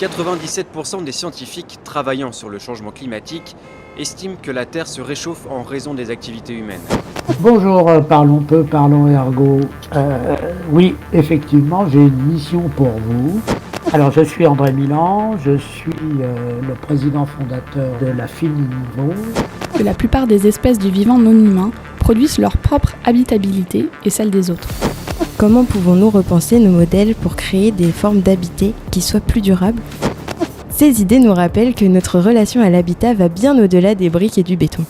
97% des scientifiques travaillant sur le changement climatique estiment que la Terre se réchauffe en raison des activités humaines. Bonjour, parlons peu, parlons ergo. Oui, effectivement, j'ai une mission pour vous. Alors, je suis André Milan, je suis le président fondateur de la FININVO. Que la plupart des espèces du vivant non humain produisent leur propre habitabilité et celle des autres. Comment pouvons-nous repenser nos modèles pour créer des formes d'habitat qui soient plus durables ? Ces idées nous rappellent que notre relation à l'habitat va bien au-delà des briques et du béton.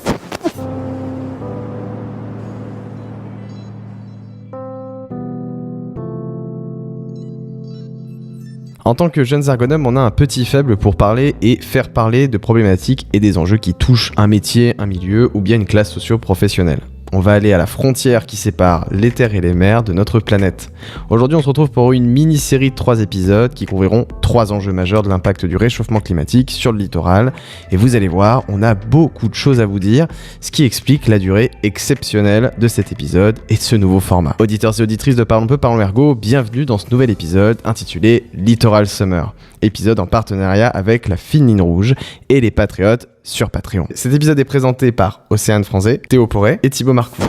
En tant que jeunes ergonomes, on a un petit faible pour parler et faire parler de problématiques et des enjeux qui touchent un métier, un milieu ou bien une classe socio-professionnelle. On va aller à la frontière qui sépare les terres et les mers de notre planète. Aujourd'hui, on se retrouve pour une mini-série de 3 épisodes qui couvriront 3 enjeux majeurs de l'impact du réchauffement climatique sur le littoral. Et vous allez voir, on a beaucoup de choses à vous dire, ce qui explique la durée exceptionnelle de cet épisode et de ce nouveau format. Auditeurs et auditrices de Parlons peu, parlons ergo, bienvenue dans ce nouvel épisode intitulé Littoral Summer. Épisode en partenariat avec la Fine Ligne Rouge et les Patriotes sur Patreon. Cet épisode est présenté par Océane Franzé, Théo Porret et Thibaut Marcoux.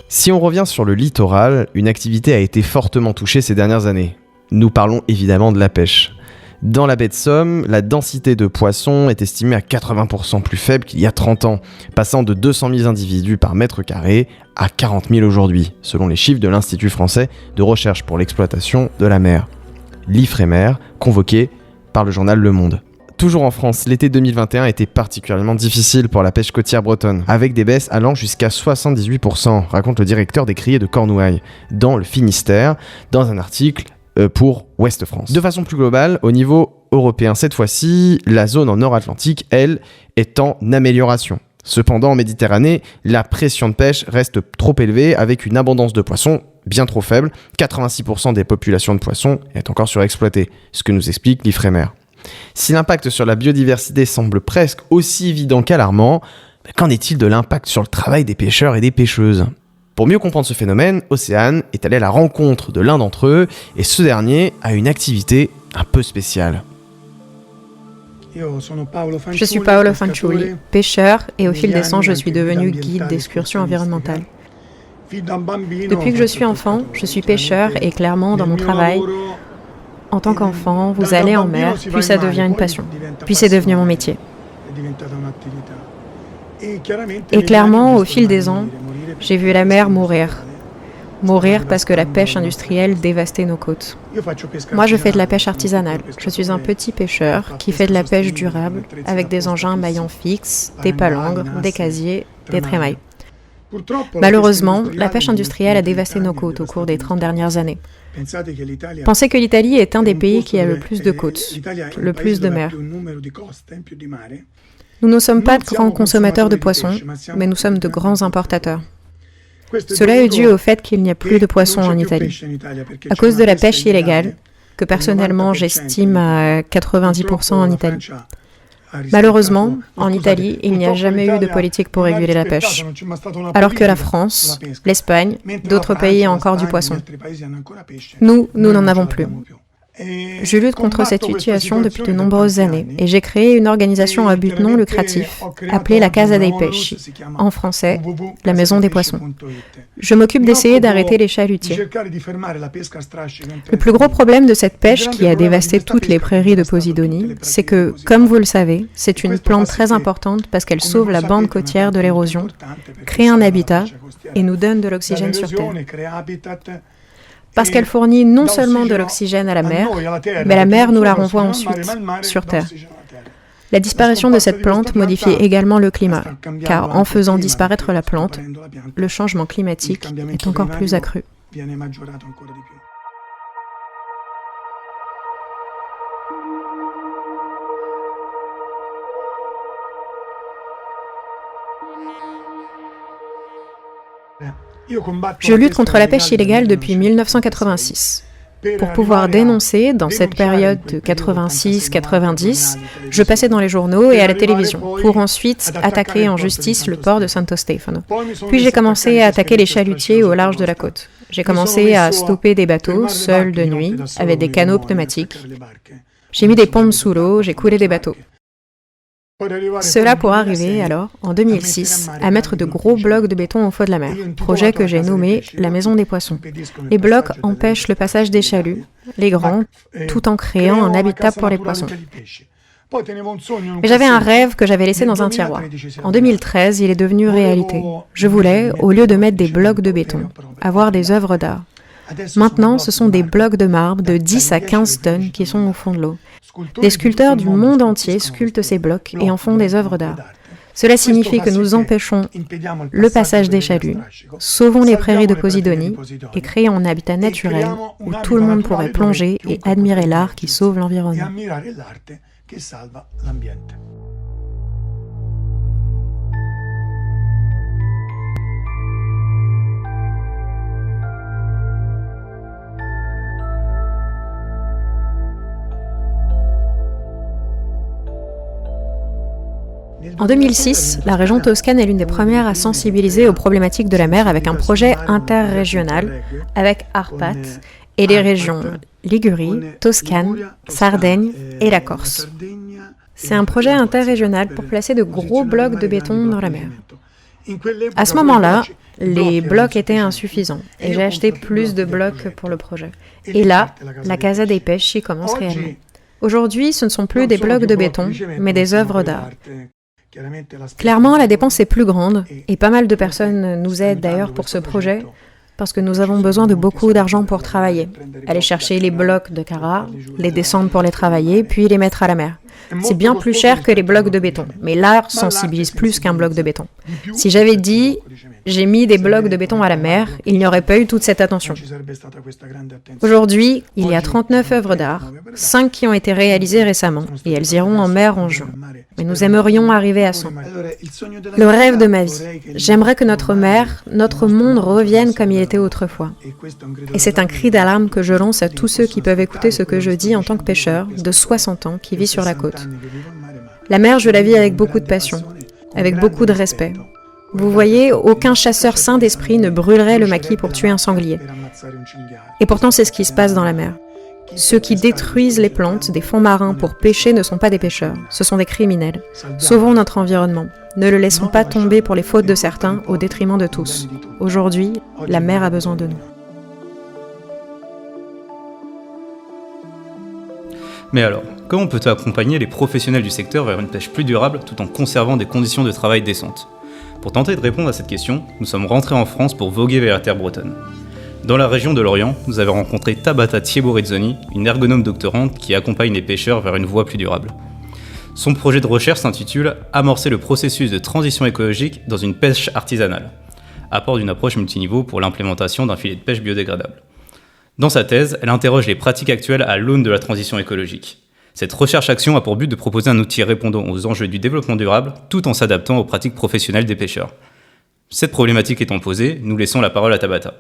Si on revient sur le littoral, une activité a été fortement touchée ces dernières années. Nous parlons évidemment de la pêche. Dans la baie de Somme, la densité de poissons est estimée à 80% plus faible qu'il y a 30 ans, passant de 200 000 individus par mètre carré à 40 000 aujourd'hui, selon les chiffres de l'Institut français de recherche pour l'exploitation de la mer, l'IFREMER, convoqué par le journal Le Monde. Toujours en France, l'été 2021 était particulièrement difficile pour la pêche côtière bretonne, avec des baisses allant jusqu'à 78%, raconte le directeur des criers de Cornouailles, dans le Finistère, dans un article pour Ouest France. De façon plus globale, au niveau européen cette fois-ci, la zone en Nord-Atlantique, elle, est en amélioration. Cependant, en Méditerranée, la pression de pêche reste trop élevée avec une abondance de poissons bien trop faible. 86% des populations de poissons est encore surexploitée, ce que nous explique l'IFREMER. Si l'impact sur la biodiversité semble presque aussi évident qu'alarmant, qu'en est-il de l'impact sur le travail des pêcheurs et des pêcheuses ? Pour mieux comprendre ce phénomène, Océane est allée à la rencontre de l'un d'entre eux et ce dernier a une activité un peu spéciale. Je suis Paolo Fanciulli, pêcheur, et au fil des ans, je suis devenu guide d'excursion environnementale. Depuis que je suis enfant, je suis pêcheur et clairement, dans mon travail, en tant qu'enfant, vous allez en mer, puis ça devient une passion, puis c'est devenu mon métier. Et clairement, au fil des ans, j'ai vu la mer mourir. Mourir parce que la pêche industrielle dévastait nos côtes. Moi, je fais de la pêche artisanale. Je suis un petit pêcheur qui fait de la pêche durable avec des engins maillons fixes, des palangres, des casiers, des trémailles. Malheureusement, la pêche industrielle a dévasté nos côtes au cours des 30 dernières années. Pensez que l'Italie est un des pays qui a le plus de côtes, le plus de mers. Nous ne sommes pas de grands consommateurs de poissons, mais nous sommes de grands importateurs. Cela est dû au fait qu'il n'y a plus de poissons en Italie, à cause de la pêche illégale, que personnellement j'estime à 90% en Italie. Malheureusement, en Italie, il n'y a jamais eu de politique pour réguler la pêche, alors que la France, l'Espagne, d'autres pays ont encore du poisson. Nous n'en avons plus. Je lutte contre cette situation depuis de nombreuses années et j'ai créé une organisation à but non lucratif appelée la Casa dei Pesci, en français, la Maison des Poissons. Je m'occupe d'essayer d'arrêter les chalutiers. Le plus gros problème de cette pêche qui a dévasté toutes les prairies de Posidonie, c'est que, comme vous le savez, c'est une plante très importante parce qu'elle sauve la bande côtière de l'érosion, crée un habitat et nous donne de l'oxygène sur Terre. Parce qu'elle fournit non seulement de l'oxygène à la mer, mais la mer nous la renvoie ensuite sur Terre. La disparition de cette plante modifie également le climat, car en faisant disparaître la plante, le changement climatique est encore plus accru. Je lutte contre la pêche illégale depuis 1986. Pour pouvoir dénoncer, dans cette période de 86-90, je passais dans les journaux et à la télévision, pour ensuite attaquer en justice le port de Santo Stefano. Puis j'ai commencé à attaquer les chalutiers au large de la côte. J'ai commencé à stopper des bateaux, seuls de nuit, avec des canots pneumatiques. J'ai mis des pompes sous l'eau, j'ai coulé des bateaux. Cela pour arriver alors, en 2006, à mettre de gros blocs de béton au fond de la mer, projet que j'ai nommé la Maison des Poissons. Les blocs empêchent le passage des chaluts, les grands, tout en créant un habitat pour les poissons. Mais j'avais un rêve que j'avais laissé dans un tiroir. En 2013, il est devenu réalité. Je voulais, au lieu de mettre des blocs de béton, avoir des œuvres d'art. Maintenant, ce sont des blocs de marbre de 10 à 15 tonnes qui sont au fond de l'eau. Des sculpteurs du monde entier sculptent ces blocs et en font des œuvres d'art. Cela signifie que nous empêchons le passage des chaluts, sauvons les prairies de Posidonie et créons un habitat naturel où tout le monde pourrait plonger et admirer l'art qui sauve l'environnement. En 2006, la région Toscane est l'une des premières à sensibiliser aux problématiques de la mer avec un projet interrégional avec ARPAT et les régions Ligurie, Toscane, Sardaigne et la Corse. C'est un projet interrégional pour placer de gros blocs de béton dans la mer. À ce moment-là, les blocs étaient insuffisants et j'ai acheté plus de blocs pour le projet. Et là, la Casa dei Pesci commence réellement. Aujourd'hui, ce ne sont plus des blocs de béton, mais des œuvres d'art. Clairement, la dépense est plus grande et pas mal de personnes nous aident d'ailleurs pour ce projet parce que nous avons besoin de beaucoup d'argent pour travailler. Aller chercher les blocs de Carrare, les descendre pour les travailler, puis les mettre à la mer. C'est bien plus cher que les blocs de béton, mais l'art sensibilise plus qu'un bloc de béton. Si j'avais dit « j'ai mis des blocs de béton à la mer », il n'y aurait pas eu toute cette attention. Aujourd'hui, il y a 39 œuvres d'art, 5 qui ont été réalisées récemment, et elles iront en mer en juin. Mais nous aimerions arriver à 100. Le rêve de ma vie. J'aimerais que notre mer, notre monde revienne comme il était autrefois. Et c'est un cri d'alarme que je lance à tous ceux qui peuvent écouter ce que je dis en tant que pêcheur de 60 ans qui vit sur la côte. La mer, je la vis avec beaucoup de passion, avec beaucoup de respect. Vous voyez, aucun chasseur sain d'esprit ne brûlerait le maquis pour tuer un sanglier. Et pourtant, c'est ce qui se passe dans la mer. Ceux qui détruisent les plantes des fonds marins pour pêcher ne sont pas des pêcheurs, ce sont des criminels. Sauvons notre environnement. Ne le laissons pas tomber pour les fautes de certains au détriment de tous. Aujourd'hui, la mer a besoin de nous. Mais alors, comment peut-on accompagner les professionnels du secteur vers une pêche plus durable tout en conservant des conditions de travail décentes ? Pour tenter de répondre à cette question, nous sommes rentrés en France pour voguer vers la terre bretonne. Dans la région de Lorient, nous avons rencontré Tabata Thiebo-Rizzoni, une ergonome doctorante qui accompagne les pêcheurs vers une voie plus durable. Son projet de recherche s'intitule « Amorcer le processus de transition écologique dans une pêche artisanale », apport d'une approche multiniveau pour l'implémentation d'un filet de pêche biodégradable. Dans sa thèse, elle interroge les pratiques actuelles à l'aune de la transition écologique. Cette recherche-action a pour but de proposer un outil répondant aux enjeux du développement durable tout en s'adaptant aux pratiques professionnelles des pêcheurs. Cette problématique étant posée, nous laissons la parole à Tabata.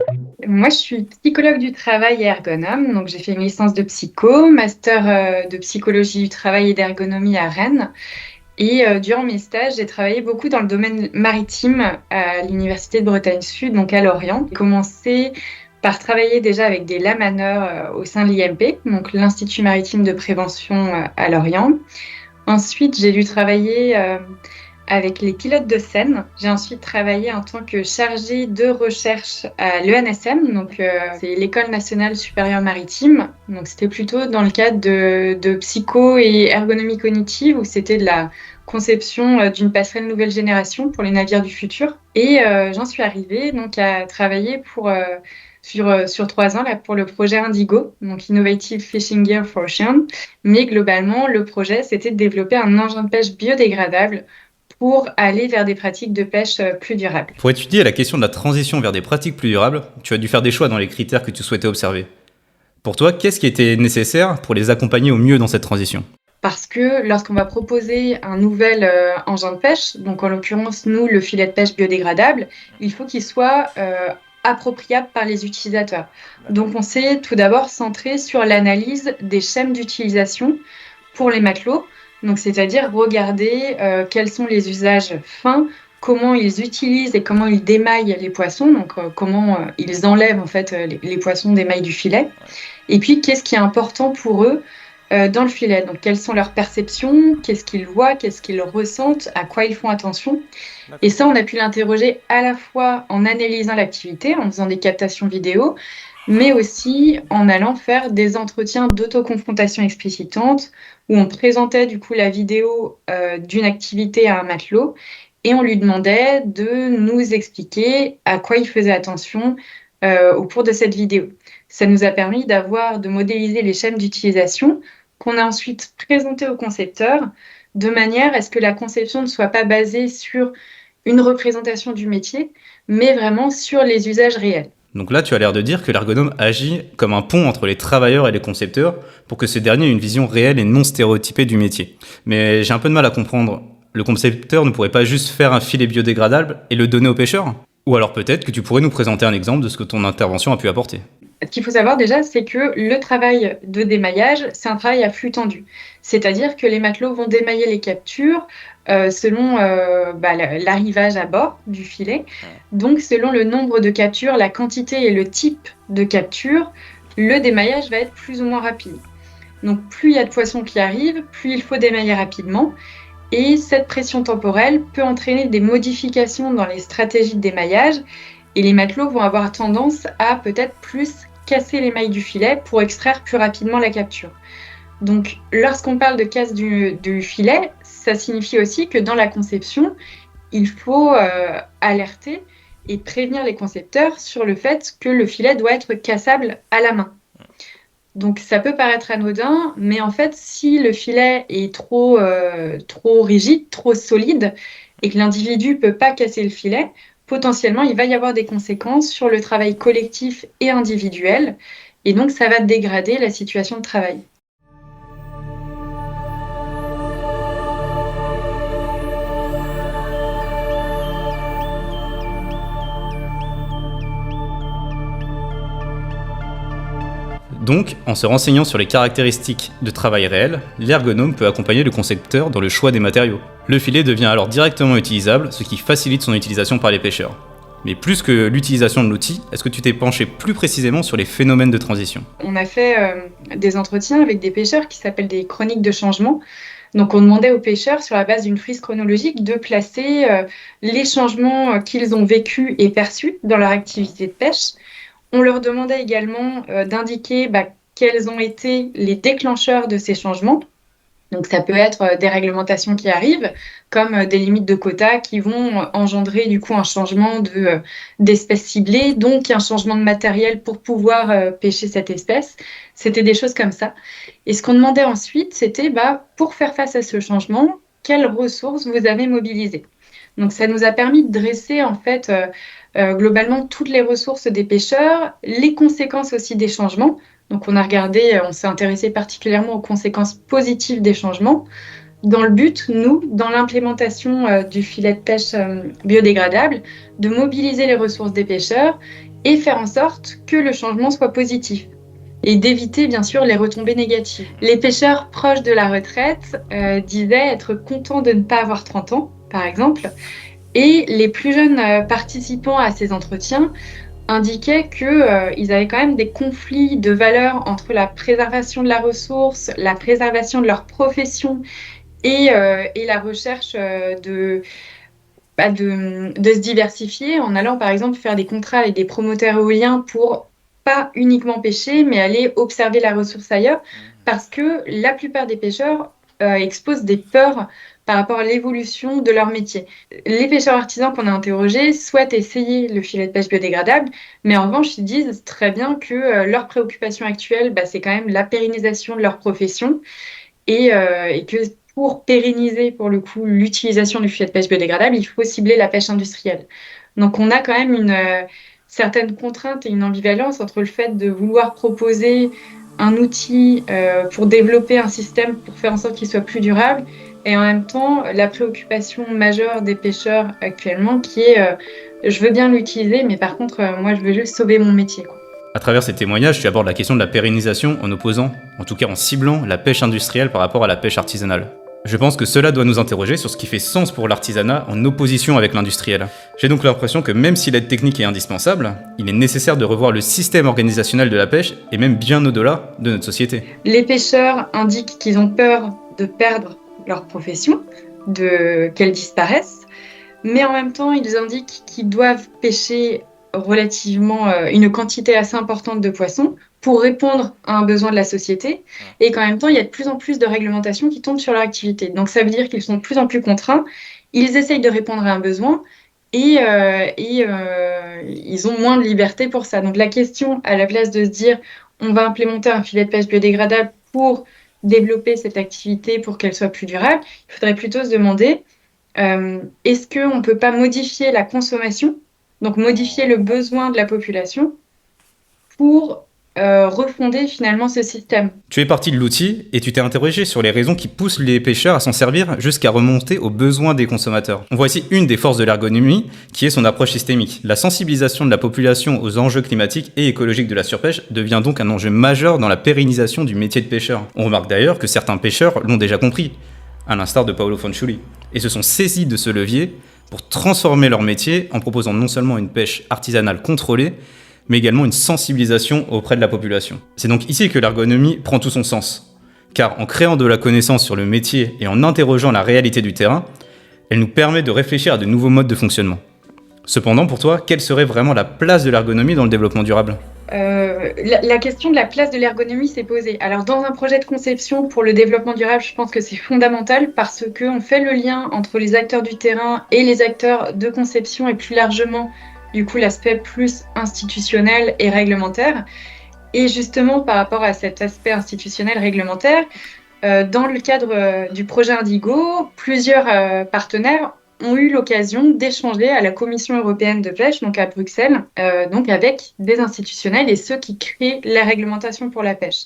Moi, je suis psychologue du travail et ergonome, donc j'ai fait une licence de psycho, master de psychologie du travail et d'ergonomie à Rennes. Et durant mes stages, j'ai travaillé beaucoup dans le domaine maritime à l'Université de Bretagne Sud, donc à Lorient. J'ai commencé par travailler déjà avec des lamaneurs au sein de l'IMP, donc l'Institut maritime de prévention à Lorient. Ensuite, j'ai dû travailler avec les pilotes de Seine. J'ai ensuite travaillé en tant que chargée de recherche à l'ENSM, donc c'est l'École nationale supérieure maritime. Donc c'était plutôt dans le cadre de psycho et ergonomie cognitive, où c'était de la conception d'une passerelle nouvelle génération pour les navires du futur. Et j'en suis arrivée donc à travailler sur 3 ans là, pour le projet Indigo, donc Innovative Fishing Gear for Ocean. Mais globalement, le projet, c'était de développer un engin de pêche biodégradable pour aller vers des pratiques de pêche plus durables. Pour étudier la question de la transition vers des pratiques plus durables, tu as dû faire des choix dans les critères que tu souhaitais observer. Pour toi, qu'est-ce qui était nécessaire pour les accompagner au mieux dans cette transition ? Parce que lorsqu'on va proposer un nouvel engin de pêche, donc en l'occurrence, nous, le filet de pêche biodégradable, il faut qu'il soit appropriable par les utilisateurs. Donc on s'est tout d'abord centré sur l'analyse des schèmes d'utilisation pour les matelots, donc c'est-à-dire regarder quels sont les usages fins, comment ils utilisent et comment ils démaillent les poissons, donc comment ils enlèvent en fait les poissons des mailles du filet, et puis qu'est-ce qui est important pour eux dans le filet, donc quelles sont leurs perceptions, qu'est-ce qu'ils voient, qu'est-ce qu'ils ressentent, à quoi ils font attention. Et ça, on a pu l'interroger à la fois en analysant l'activité, en faisant des captations vidéo, mais aussi en allant faire des entretiens d'autoconfrontation explicitante, où on présentait du coup la vidéo d'une activité à un matelot, et on lui demandait de nous expliquer à quoi il faisait attention au cours de cette vidéo. Ça nous a permis de modéliser les schèmes d'utilisation qu'on a ensuite présenté au concepteur de manière à ce que la conception ne soit pas basée sur une représentation du métier, mais vraiment sur les usages réels. Donc là, tu as l'air de dire que l'ergonome agit comme un pont entre les travailleurs et les concepteurs pour que ce dernier ait une vision réelle et non stéréotypée du métier. Mais j'ai un peu de mal à comprendre. Le concepteur ne pourrait pas juste faire un filet biodégradable et le donner aux pêcheurs ? Ou alors peut-être que tu pourrais nous présenter un exemple de ce que ton intervention a pu apporter. Ce qu'il faut savoir déjà, c'est que le travail de démaillage, c'est un travail à flux tendu. C'est-à-dire que les matelots vont démailler les captures selon l'arrivage à bord du filet. Donc selon le nombre de captures, la quantité et le type de capture, le démaillage va être plus ou moins rapide. Donc plus il y a de poissons qui arrivent, plus il faut démailler rapidement. Et cette pression temporelle peut entraîner des modifications dans les stratégies de démaillage et les matelots vont avoir tendance à peut-être plus casser les mailles du filet pour extraire plus rapidement la capture. Donc lorsqu'on parle de casse du filet, ça signifie aussi que dans la conception, il faut alerter et prévenir les concepteurs sur le fait que le filet doit être cassable à la main. Donc ça peut paraître anodin, mais en fait, si le filet est trop rigide, trop solide, et que l'individu ne peut pas casser le filet, potentiellement, il va y avoir des conséquences sur le travail collectif et individuel, et donc ça va dégrader la situation de travail. Donc, en se renseignant sur les caractéristiques de travail réel, l'ergonome peut accompagner le concepteur dans le choix des matériaux. Le filet devient alors directement utilisable, ce qui facilite son utilisation par les pêcheurs. Mais plus que l'utilisation de l'outil, est-ce que tu t'es penché plus précisément sur les phénomènes de transition ? On a fait des entretiens avec des pêcheurs qui s'appellent des chroniques de changement. Donc on demandait aux pêcheurs, sur la base d'une frise chronologique, de placer les changements qu'ils ont vécus et perçus dans leur activité de pêche. On leur demandait également d'indiquer quels ont été les déclencheurs de ces changements. Donc ça peut être des réglementations qui arrivent, comme des limites de quotas qui vont engendrer du coup un changement d'espèce ciblée, donc un changement de matériel pour pouvoir pêcher cette espèce. C'était des choses comme ça. Et ce qu'on demandait ensuite, c'était pour faire face à ce changement, quelles ressources vous avez mobilisées. Donc ça nous a permis de dresser en fait globalement toutes les ressources des pêcheurs, les conséquences aussi des changements. Donc on s'est intéressé particulièrement aux conséquences positives des changements, dans le but, dans l'implémentation du filet de pêche biodégradable, de mobiliser les ressources des pêcheurs et faire en sorte que le changement soit positif et d'éviter bien sûr les retombées négatives. Les pêcheurs proches de la retraite disaient être contents de ne pas avoir 30 ans, par exemple, et les plus jeunes participants à ces entretiens indiquaient qu'ils avaient quand même des conflits de valeurs entre la préservation de la ressource, la préservation de leur profession et la recherche de se diversifier en allant par exemple faire des contrats avec des promoteurs éoliens pour pas uniquement pêcher mais aller observer la ressource ailleurs parce que la plupart des pêcheurs exposent des peurs par rapport à l'évolution de leur métier. Les pêcheurs artisans qu'on a interrogés souhaitent essayer le filet de pêche biodégradable, mais en revanche, ils disent très bien que leur préoccupation actuelle, c'est quand même la pérennisation de leur profession et que pour pérenniser, pour le coup, l'utilisation du filet de pêche biodégradable, il faut cibler la pêche industrielle. Donc on a quand même une certaine contrainte et une ambivalence entre le fait de vouloir proposer un outil pour développer un système pour faire en sorte qu'il soit plus durable et en même temps la préoccupation majeure des pêcheurs actuellement qui est je veux bien l'utiliser, mais par contre, moi, je veux juste sauver mon métier, quoi. À travers ces témoignages, tu abordes la question de la pérennisation en opposant, en tout cas en ciblant, la pêche industrielle par rapport à la pêche artisanale. Je pense que cela doit nous interroger sur ce qui fait sens pour l'artisanat en opposition avec l'industriel. J'ai donc l'impression que même si l'aide technique est indispensable, il est nécessaire de revoir le système organisationnel de la pêche et même bien au-delà de notre société. Les pêcheurs indiquent qu'ils ont peur de perdre leur profession, qu'elle disparaisse, mais en même temps, ils indiquent qu'ils doivent pêcher relativement une quantité assez importante de poissons pour répondre à un besoin de la société, et qu'en même temps, il y a de plus en plus de réglementations qui tombent sur leur activité. Donc ça veut dire qu'ils sont de plus en plus contraints, ils essayent de répondre à un besoin, et ils ont moins de liberté pour ça. Donc la question, à la place de se dire on va implémenter un filet de pêche biodégradable pour développer cette activité pour qu'elle soit plus durable, il faudrait plutôt se demander est-ce qu'on ne peut pas modifier la consommation, donc modifier le besoin de la population pour refonder finalement ce système. Tu es parti de l'outil et tu t'es interrogé sur les raisons qui poussent les pêcheurs à s'en servir jusqu'à remonter aux besoins des consommateurs. On voit ici une des forces de l'ergonomie qui est son approche systémique. La sensibilisation de la population aux enjeux climatiques et écologiques de la surpêche devient donc un enjeu majeur dans la pérennisation du métier de pêcheur. On remarque d'ailleurs que certains pêcheurs l'ont déjà compris, à l'instar de Paolo Fanciulli, et se sont saisis de ce levier pour transformer leur métier en proposant non seulement une pêche artisanale contrôlée, mais également une sensibilisation auprès de la population. C'est donc ici que l'ergonomie prend tout son sens, car en créant de la connaissance sur le métier et en interrogeant la réalité du terrain, elle nous permet de réfléchir à de nouveaux modes de fonctionnement. Cependant, pour toi, quelle serait vraiment la place de l'ergonomie dans le développement durable ? La question de la place de l'ergonomie s'est posée. Alors, dans un projet de conception pour le développement durable, je pense que c'est fondamental parce qu'on fait le lien entre les acteurs du terrain et les acteurs de conception et plus largement, du coup, l'aspect plus institutionnel et réglementaire. Et justement, par rapport à cet aspect institutionnel réglementaire, dans le cadre du projet Indigo, plusieurs partenaires ont eu l'occasion d'échanger à la Commission européenne de pêche, donc à Bruxelles, donc avec des institutionnels et ceux qui créent la réglementation pour la pêche.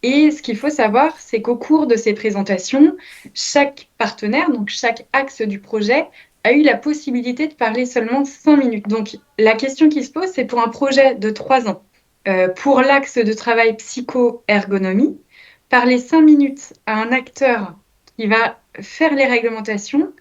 Et ce qu'il faut savoir, c'est qu'au cours de ces présentations, chaque partenaire, donc chaque axe du projet, a eu la possibilité de parler seulement 5 minutes. Donc la question qui se pose, c'est pour un projet de 3 ans, pour l'axe de travail psycho-ergonomie, parler 5 minutes à un acteur qui va faire les réglementations,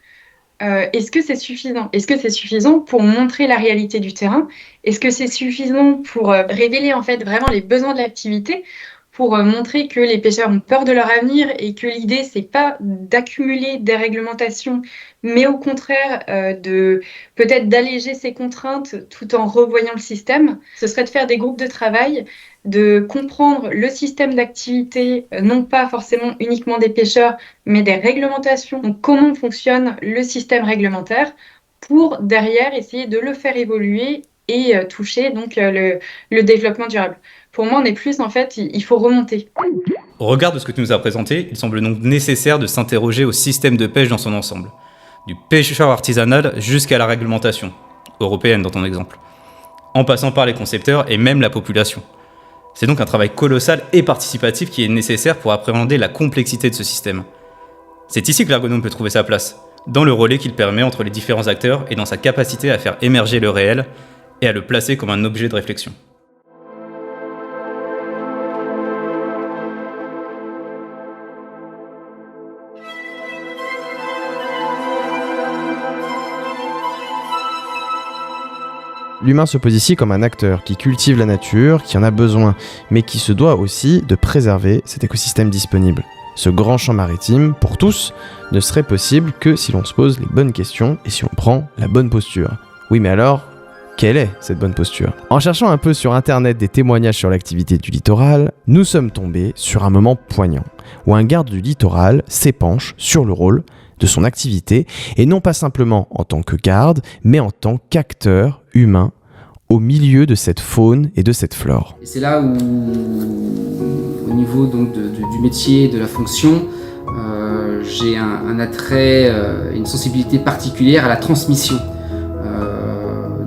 est-ce que c'est suffisant ? Est-ce que c'est suffisant pour montrer la réalité du terrain ? Est-ce que c'est suffisant pour révéler en fait vraiment les besoins de l'activité ? Pour montrer que les pêcheurs ont peur de leur avenir et que l'idée, c'est pas d'accumuler des réglementations, mais au contraire de peut-être d'alléger ces contraintes tout en revoyant le système. Ce serait de faire des groupes de travail, de comprendre le système d'activité, non pas forcément uniquement des pêcheurs, mais des réglementations. Donc comment fonctionne le système réglementaire pour derrière essayer de le faire évoluer et toucher donc le développement durable. Pour moi, on est plus, en fait, il faut remonter. Au regard de ce que tu nous as présenté, il semble donc nécessaire de s'interroger au système de pêche dans son ensemble, du pêcheur artisanal jusqu'à la réglementation, européenne dans ton exemple, en passant par les concepteurs et même la population. C'est donc un travail colossal et participatif qui est nécessaire pour appréhender la complexité de ce système. C'est ici que l'ergonome peut trouver sa place, dans le relais qu'il permet entre les différents acteurs et dans sa capacité à faire émerger le réel et à le placer comme un objet de réflexion. L'humain se pose ici comme un acteur qui cultive la nature, qui en a besoin, mais qui se doit aussi de préserver cet écosystème disponible. Ce grand champ maritime, pour tous, ne serait possible que si l'on se pose les bonnes questions et si on prend la bonne posture. Oui, mais alors, quelle est cette bonne posture ? En cherchant un peu sur internet des témoignages sur l'activité du littoral, nous sommes tombés sur un moment poignant, où un garde du littoral s'épanche sur le rôle de son activité, et non pas simplement en tant que garde, mais en tant qu'acteur humain au milieu de cette faune et de cette flore. Et c'est là où, au niveau donc du métier, de la fonction, j'ai un attrait, une sensibilité particulière à la transmission.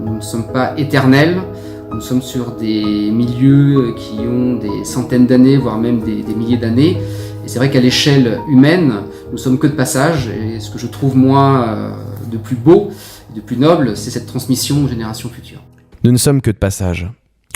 Nous ne sommes pas éternels, nous sommes sur des milieux qui ont des centaines d'années, voire même des milliers d'années. Et c'est vrai qu'à l'échelle humaine, nous sommes que de passage. Et ce que je trouve moi de plus beau, de plus noble, c'est cette transmission aux générations futures. Nous ne sommes que de passage.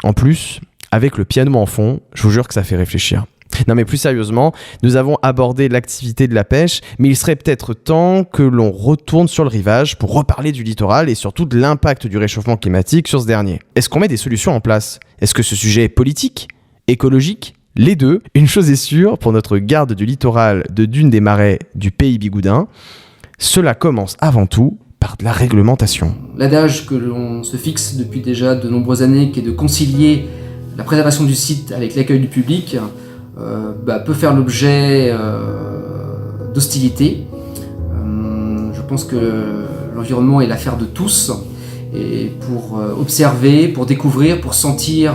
En plus, avec le piano en fond, je vous jure que ça fait réfléchir. Non mais plus sérieusement, nous avons abordé l'activité de la pêche, mais il serait peut-être temps que l'on retourne sur le rivage pour reparler du littoral et surtout de l'impact du réchauffement climatique sur ce dernier. Est-ce qu'on met des solutions en place ? Est-ce que ce sujet est politique ? Écologique ? Les deux. Une chose est sûre, pour notre garde du littoral de Dunes des Marais du Pays Bigoudin, cela commence avant tout par de la réglementation. L'adage que l'on se fixe depuis déjà de nombreuses années, qui est de concilier la préservation du site avec l'accueil du public, peut faire l'objet d'hostilité. Je pense que l'environnement est l'affaire de tous, et pour observer, pour découvrir, pour sentir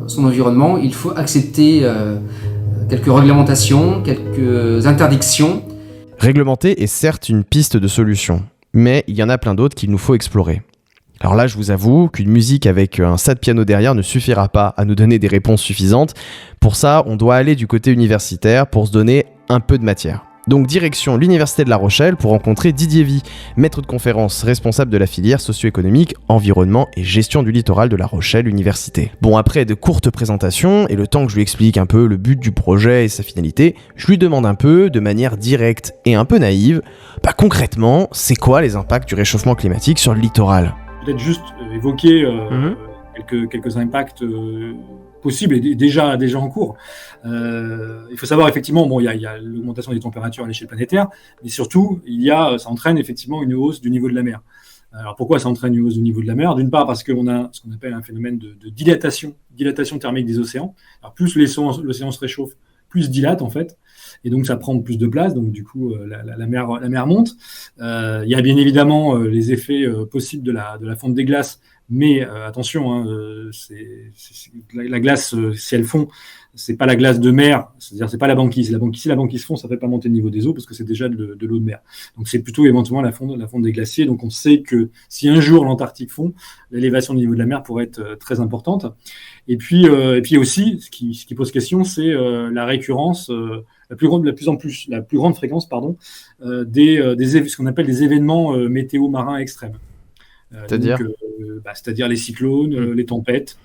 son environnement, il faut accepter quelques réglementations, quelques interdictions. Réglementer est certes une piste de solution, mais il y en a plein d'autres qu'il nous faut explorer. Alors là, je vous avoue qu'une musique avec un tas de piano derrière ne suffira pas à nous donner des réponses suffisantes. Pour ça, on doit aller du côté universitaire pour se donner un peu de matière. Donc direction l'Université de La Rochelle pour rencontrer Didier Vie, maître de conférence responsable de la filière socio-économique, environnement et gestion du littoral de La Rochelle Université. Bon, après de courtes présentations et le temps que je lui explique un peu le but du projet et sa finalité, je lui demande un peu, de manière directe et un peu naïve, concrètement, c'est quoi les impacts du réchauffement climatique sur le littoral ? Peut-être juste évoquer quelques impacts possibles et déjà en cours. Il faut savoir effectivement, il y a l'augmentation des températures à l'échelle planétaire, mais surtout, ça entraîne effectivement une hausse du niveau de la mer. Alors pourquoi ça entraîne une hausse du niveau de la mer ? D'une part parce qu'on a ce qu'on appelle un phénomène de dilatation thermique des océans. Alors plus l'océan se réchauffe, plus dilate en fait, et donc ça prend plus de place, donc du coup la mer monte. Il y a bien évidemment les effets possibles de la fonte des glaces, mais attention, la glace, si elle fond, c'est pas la glace de mer, c'est-à-dire c'est pas la banquise. Si la banquise fond, ça fait pas monter le niveau des eaux parce que c'est déjà de l'eau de mer. Donc c'est plutôt éventuellement la fonte des glaciers. Donc on sait que si un jour l'Antarctique fond, l'élévation du niveau de la mer pourrait être très importante. Et puis aussi, ce qui pose question, c'est la récurrence, la plus grande fréquence, ce qu'on appelle des événements météo marins extrêmes. C'est-à-dire c'est-à-dire les cyclones, les tempêtes,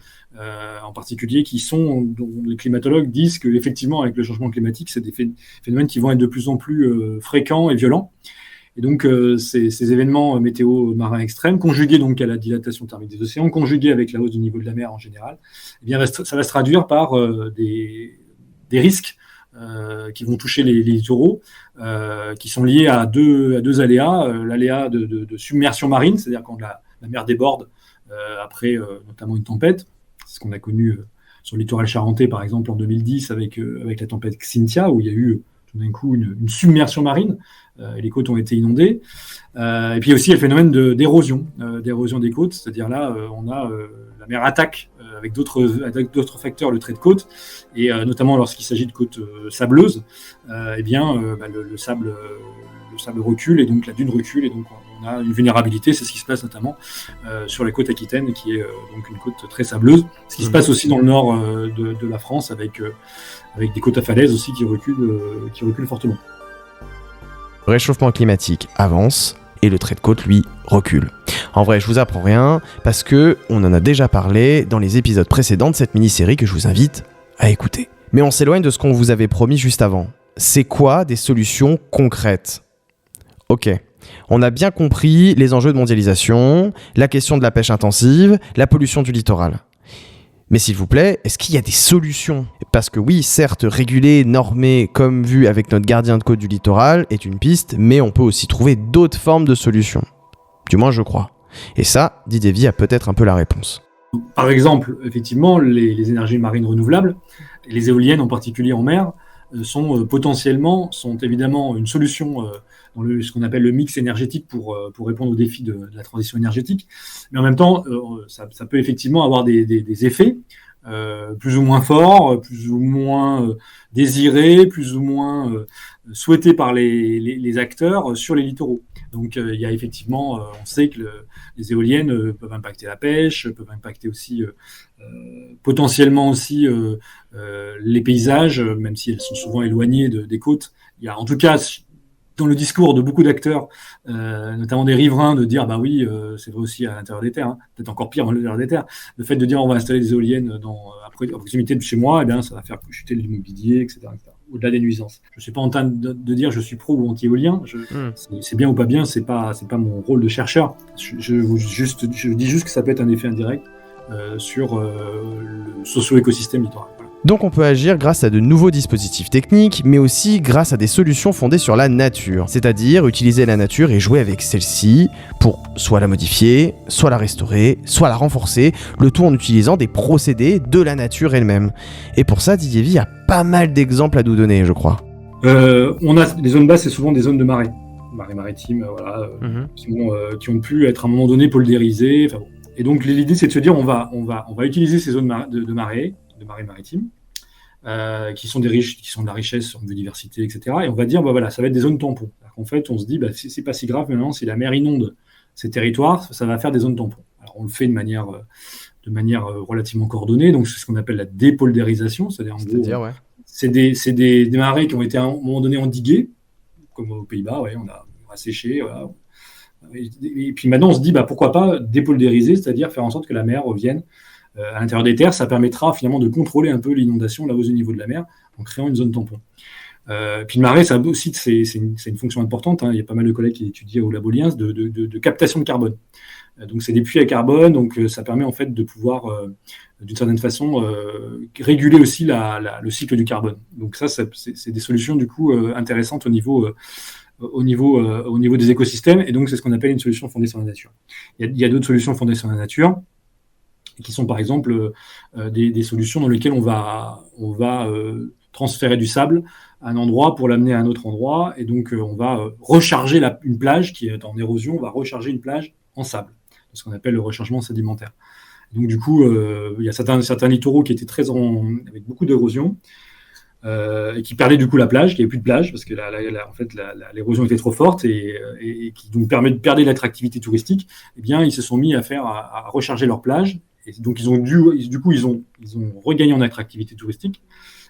en particulier, dont les climatologues disent qu'effectivement, avec le changement climatique, c'est des phénomènes qui vont être de plus en plus fréquents et violents. Et donc, ces événements météo marins extrêmes, conjugués donc à la dilatation thermique des océans, conjugués avec la hausse du niveau de la mer en général, ça va se traduire par des risques qui vont toucher les littoraux, qui sont liés à deux aléas. L'aléa de submersion marine, c'est-à-dire quand la mer déborde après notamment une tempête. C'est ce qu'on a connu sur le littoral charentais, par exemple, en 2010, avec la tempête Xynthia, où il y a eu tout d'un coup une submersion marine, et les côtes ont été inondées. Et puis aussi, il y a le phénomène d'érosion des côtes, c'est-à-dire là, on a la mer attaque avec d'autres facteurs le trait de côte, et notamment lorsqu'il s'agit de côtes sableuses, le sable recule, et donc la dune recule, et donc on a une vulnérabilité. C'est ce qui se passe notamment sur la côte aquitaine, qui est donc une côte très sableuse. Ce qui se passe aussi dans le nord de la France, avec des côtes à falaises aussi qui reculent fortement. Le réchauffement climatique avance et le trait de côte, lui, recule. En vrai, je vous apprends rien parce que on en a déjà parlé dans les épisodes précédents de cette mini-série que je vous invite à écouter. Mais on s'éloigne de ce qu'on vous avait promis juste avant. C'est quoi des solutions concrètes ? Ok, on a bien compris les enjeux de mondialisation, la question de la pêche intensive, la pollution du littoral. Mais s'il vous plaît, est-ce qu'il y a des solutions ? Parce que oui, certes, réguler, normer, comme vu avec notre gardien de côte du littoral, est une piste, mais on peut aussi trouver d'autres formes de solutions. Du moins, je crois. Et ça, Didier Vie a peut-être un peu la réponse. Par exemple, effectivement, les énergies marines renouvelables, et les éoliennes en particulier en mer, sont évidemment une solution dans ce qu'on appelle le mix énergétique pour répondre aux défis de la transition énergétique. Mais en même temps, ça peut effectivement avoir des effets plus ou moins forts, plus ou moins désirés, plus ou moins souhaités par les acteurs sur les littoraux. Donc il y a effectivement, on sait que les éoliennes peuvent impacter la pêche, peuvent impacter aussi potentiellement aussi les paysages, même si elles sont souvent éloignées des côtes. Il y a en tout cas dans le discours de beaucoup d'acteurs, notamment des riverains, de dire bah oui, c'est vrai aussi à l'intérieur des terres, hein, peut-être encore pire à l'intérieur des terres. Le fait de dire on va installer des éoliennes à proximité de chez moi, eh bien ça va faire chuter l'immobilier, etc., etc. Au-delà des nuisances. Je ne suis pas en train de dire je suis pro ou anti-éolien. C'est bien ou pas bien, c'est pas mon rôle de chercheur. Je dis juste que ça peut être un effet indirect sur le socio-écosystème littoral. Voilà. Donc on peut agir grâce à de nouveaux dispositifs techniques, mais aussi grâce à des solutions fondées sur la nature. C'est-à-dire utiliser la nature et jouer avec celle-ci pour soit la modifier, soit la restaurer, soit la renforcer, le tout en utilisant des procédés de la nature elle-même. Et pour ça, Didier Vie a pas mal d'exemples à nous donner, je crois. On a les zones basses, c'est souvent des zones de marée maritimes, voilà, qui ont pu être à un moment donné poldérisées. Enfin, bon. Et donc l'idée, c'est de se dire on va utiliser ces zones de marée maritime, qui sont de la richesse en biodiversité, etc. Et on va dire, bah voilà, ça va être des zones tampons. En fait, on se dit, bah, c'est pas si grave maintenant, si la mer inonde ces territoires, ça va faire des zones tampons. Alors, on le fait de manière relativement coordonnée, donc c'est ce qu'on appelle la dépoldérisation, c'est-à-dire en gros, c'est des marais qui ont été à un moment donné endigués, comme aux Pays-Bas, on a asséché, voilà. Et puis maintenant, on se dit, bah, pourquoi pas dépoldériser, c'est-à-dire faire en sorte que la mer revienne à l'intérieur des terres. Ça permettra finalement de contrôler un peu l'inondation, la hausse du niveau de la mer, en créant une zone tampon. Puis le marais, ça aussi, c'est une fonction importante. Hein. Il y a pas mal de collègues qui étudient au Labo Liens de captation de carbone. Donc c'est des puits à carbone, donc ça permet en fait de pouvoir, d'une certaine façon, réguler aussi le cycle du carbone. Donc ça c'est des solutions du coup intéressantes au niveau des écosystèmes, et donc c'est ce qu'on appelle une solution fondée sur la nature. Il y a d'autres solutions fondées sur la nature, qui sont par exemple des solutions dans lesquelles on va transférer du sable à un endroit pour l'amener à un autre endroit, et donc on va recharger une plage qui est en érosion, on va recharger une plage en sable, ce qu'on appelle le rechargement sédimentaire. Donc du coup, il y a certains littoraux qui étaient avec beaucoup d'érosion, et qui perdaient du coup la plage, qui n'avait plus de plage, parce que en fait, l'érosion était trop forte, et qui donc permet de perdre l'attractivité touristique. Eh bien, ils se sont mis à recharger leur plage, et donc ils ont regagné en attractivité touristique,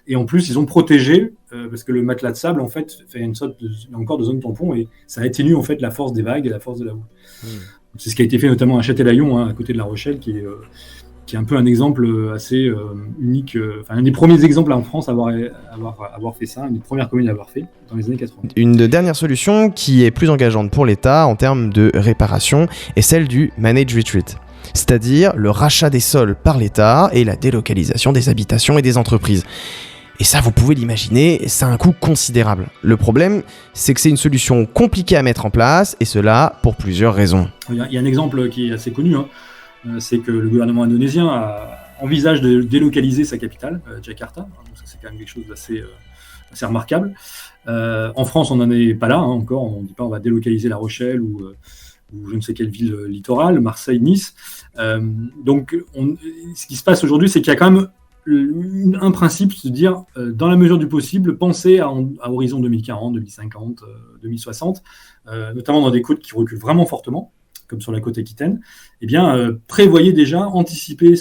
et en plus ils ont protégé, parce que le matelas de sable en fait fait une sorte encore de zone tampon, et ça atténue en fait la force des vagues et la force de la houle. C'est ce qui a été fait notamment à Châtelaillon, à côté de La Rochelle, qui est un peu un exemple assez unique, un des premiers exemples en France à avoir fait ça, une des premières communes à avoir fait dans les années 80. Une dernière solution qui est plus engageante pour l'État en termes de réparation est celle du Managed Retreat, c'est-à-dire le rachat des sols par l'État et la délocalisation des habitations et des entreprises. Et ça, vous pouvez l'imaginer, ça a un coût considérable. Le problème, c'est que c'est une solution compliquée à mettre en place, et cela pour plusieurs raisons. Il y a un exemple qui est assez connu, c'est que le gouvernement indonésien envisage de délocaliser sa capitale, Jakarta. Donc ça, c'est quand même quelque chose d'assez remarquable. En France, on n'en est pas là encore. On ne dit pas on va délocaliser La Rochelle ou je ne sais quelle ville littorale, Marseille, Nice. Donc, ce qui se passe aujourd'hui, c'est qu'il y a quand même un principe, c'est de dire, dans la mesure du possible, penser à horizon 2040, 2050, 2060, notamment dans des côtes qui reculent vraiment fortement, comme sur la côte aquitaine, eh bien, prévoyez déjà, anticipez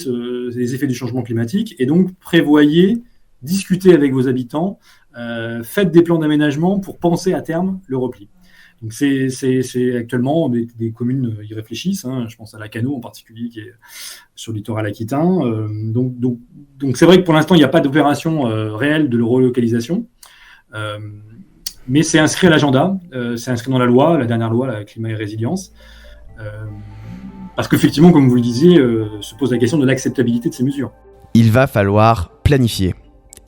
les effets du changement climatique, et donc prévoyez, discutez avec vos habitants, faites des plans d'aménagement pour penser à terme le repli. Donc c'est actuellement des communes y réfléchissent, je pense à Lacanau en particulier qui est sur le littoral aquitain. Donc c'est vrai que pour l'instant il n'y a pas d'opération réelle de relocalisation, mais c'est inscrit à l'agenda, c'est inscrit dans la loi, la dernière loi, la climat et résilience, parce qu'effectivement, comme vous le disiez, se pose la question de l'acceptabilité de ces mesures. Il va falloir planifier.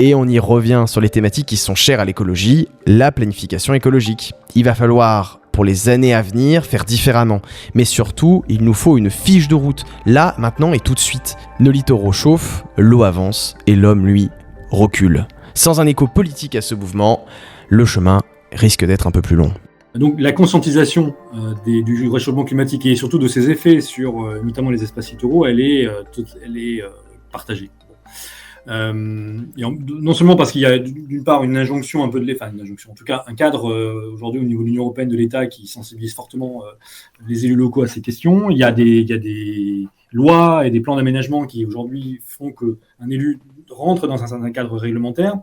Et on y revient sur les thématiques qui sont chères à l'écologie, la planification écologique. Il va falloir, pour les années à venir, faire différemment. Mais surtout, il nous faut une fiche de route, là, maintenant et tout de suite. Nos littoraux chauffent, l'eau avance et l'homme, lui, recule. Sans un écho politique à ce mouvement, le chemin risque d'être un peu plus long. Donc la conscientisation du réchauffement climatique et surtout de ses effets sur notamment les espaces littoraux, elle est partagée. Non seulement parce qu'il y a d'une part une injonction un peu de l'État, en tout cas un cadre aujourd'hui au niveau de l'Union européenne de l'État qui sensibilise fortement les élus locaux à ces questions. Il y a des lois et des plans d'aménagement qui aujourd'hui font qu'un élu rentre dans un certain cadre réglementaire.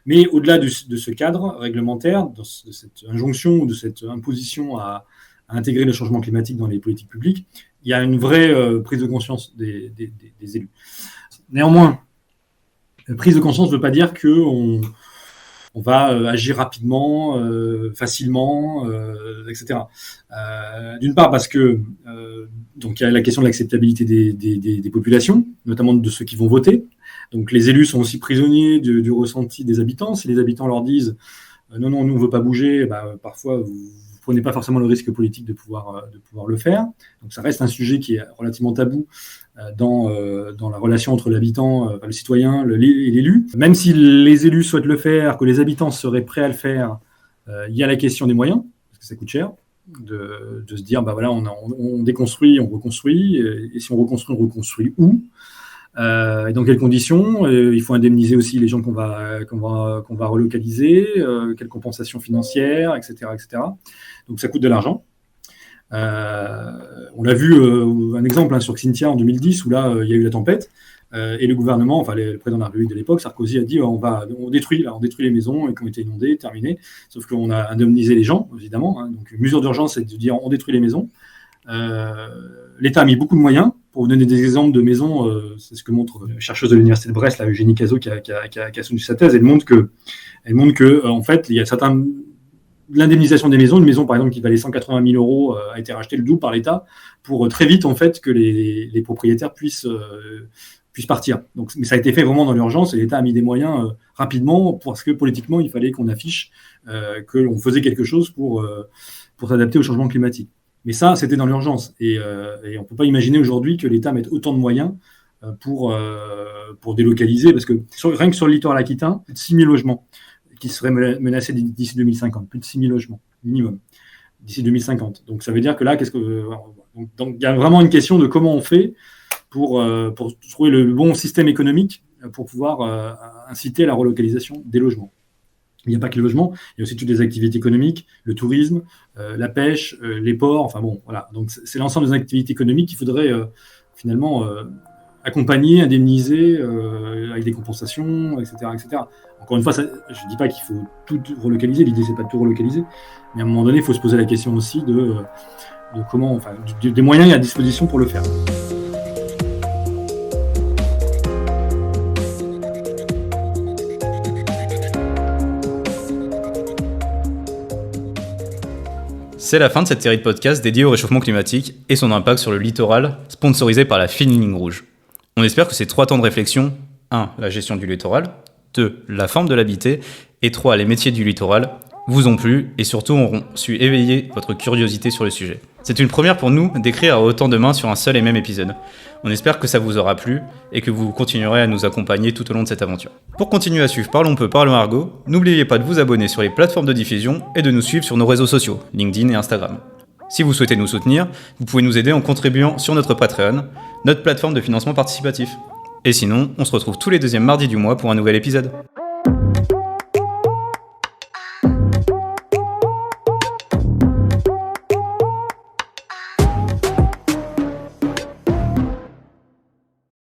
Mais au-delà de ce cadre réglementaire, de cette injonction ou de cette imposition à intégrer le changement climatique dans les politiques publiques, il y a une vraie prise de conscience des élus. Néanmoins, prise de conscience ne veut pas dire qu'on va agir rapidement, facilement, etc. D'une part parce que donc il y a la question de l'acceptabilité des populations, notamment de ceux qui vont voter. Donc les élus sont aussi prisonniers du ressenti des habitants. Si les habitants leur disent non, nous on ne veut pas bouger, parfois vous prenez pas forcément le risque politique de pouvoir le faire. Donc ça reste un sujet qui est relativement tabou dans la relation entre l'habitant, le citoyen et l'élu. Même si les élus souhaitent le faire, que les habitants seraient prêts à le faire, il y a la question des moyens, parce que ça coûte cher, de se dire, on déconstruit, on reconstruit, et si on reconstruit où, et dans quelles conditions, il faut indemniser aussi les gens qu'on va relocaliser, quelles compensations financières, etc., etc. Donc ça coûte de l'argent. On l'a vu, un exemple sur Xynthia en 2010, où là, il y a eu la tempête, et le gouvernement, le président de la République de l'époque, Sarkozy, a dit on détruit les maisons qui ont été inondées, terminé. Sauf qu'on a indemnisé les gens, évidemment. Donc, une mesure d'urgence, c'est de dire on détruit les maisons. L'État a mis beaucoup de moyens. Pour vous donner des exemples de maisons, c'est ce que montre la chercheuse de l'Université de Brest, Eugénie Cazot, qui a soutenu sa thèse. Elle montre que en fait, il y a l'indemnisation des maisons, une maison par exemple qui valait 180 000 euros a été rachetée le double par l'État pour très vite en fait que les propriétaires puissent partir. Donc, mais ça a été fait vraiment dans l'urgence et l'État a mis des moyens rapidement parce que politiquement il fallait qu'on affiche que l'on faisait quelque chose pour s'adapter au changement climatique. Mais ça, c'était dans l'urgence et on ne peut pas imaginer aujourd'hui que l'État mette autant de moyens pour délocaliser, parce que rien que sur le littoral aquitain, plus de 6 000 logements qui seraient menacés d'ici 2050, plus de 6 000 logements minimum d'ici 2050. Donc ça veut dire que là, donc il y a vraiment une question de comment on fait pour trouver le bon système économique pour pouvoir inciter à la relocalisation des logements. Il n'y a pas que les logements, il y a aussi toutes les activités économiques, le tourisme, la pêche, les ports, voilà. Donc c'est l'ensemble des activités économiques qu'il faudrait finalement accompagner, indemniser avec des compensations, etc., etc. Encore une fois, je ne dis pas qu'il faut tout relocaliser, l'idée c'est pas de tout relocaliser, mais à un moment donné, il faut se poser la question aussi de comment, des moyens à disposition pour le faire. C'est la fin de cette série de podcasts dédiée au réchauffement climatique et son impact sur le littoral, sponsorisé par la fine ligne rouge. On espère que ces 3 temps de réflexion, 1. La gestion du littoral, 2. La forme de l'habité, et 3. Les métiers du littoral, vous ont plu et surtout auront su éveiller votre curiosité sur le sujet. C'est une première pour nous d'écrire à autant de mains sur un seul et même épisode. On espère que ça vous aura plu et que vous continuerez à nous accompagner tout au long de cette aventure. Pour continuer à suivre Parlons peu, parlons argot, n'oubliez pas de vous abonner sur les plateformes de diffusion et de nous suivre sur nos réseaux sociaux, LinkedIn et Instagram. Si vous souhaitez nous soutenir, vous pouvez nous aider en contribuant sur notre Patreon, notre plateforme de financement participatif. Et sinon, on se retrouve tous les 2e mardis du mois pour un nouvel épisode.